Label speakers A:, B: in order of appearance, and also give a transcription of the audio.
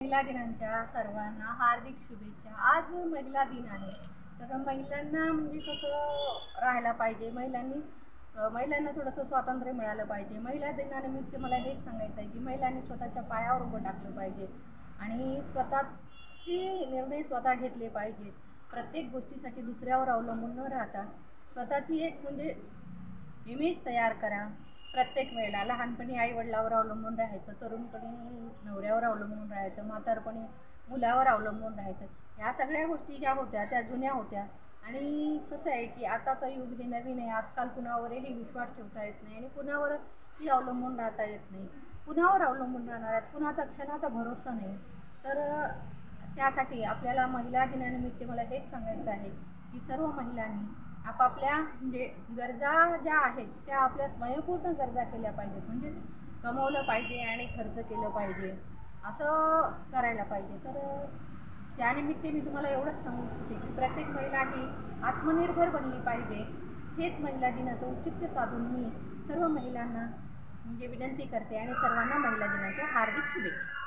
A: महिला दिनाच्या सर्वांना हार्दिक शुभेच्छा। आज महिला दिन आहे, तर महिलांना म्हणजे कसं राहायला पाहिजे, महिलांना थोडंसं स्वातंत्र्य मिळालं पाहिजे। महिला दिनानिमित्त मला हेच सांगायचं आहे की महिलांनी स्वतःच्या पायावर उभं टाकलं पाहिजे आणि स्वतःची निर्णय स्वतः घेतले पाहिजेत। प्रत्येक गोष्टीसाठी दुसऱ्यावर अवलंबून न राहता स्वतःची एक म्हणजे इमेज तयार करा। प्रत्येक वेळेला लहानपणी आईवडिलावर अवलंबून राहायचं, तरुणपणी नवऱ्यावर अवलंबून राहायचं, म्हातारपणी मुलावर अवलंबून राहायचं। ह्या सगळ्या गोष्टी ज्या होत्या त्या जुन्या होत्या आणि कसं आहे की आताचं युग हे नवीन आहे। आजकाल कुणावरही विश्वास ठेवता येत नाही आणि कुणावरही अवलंबून राहता येत नाही। कुणावर अवलंबून राहणार आहेत, कुणाचा क्षणाचा भरोसा नाही। तर त्यासाठी आपल्याला महिला दिनानिमित्त मला हेच सांगायचं आहे की सर्व महिलांनी आपापल्या म्हणजे गरजा ज्या आहेत त्या आपल्या स्वयंपूर्ण गरजा केल्या पाहिजेत। म्हणजे कमवलं पाहिजे आणि खर्च केलं पाहिजे, असं करायला पाहिजे। तर त्यानिमित्त मी तुम्हाला एवढंच सांगू इच्छिते की प्रत्येक महिला ही आत्मनिर्भर बनली पाहिजे। हेच महिला दिनाचं औचित्य साधून मी सर्व महिलांना म्हणजे विनंती करते आणि सर्वांना महिला दिनाच्या हार्दिक शुभेच्छा।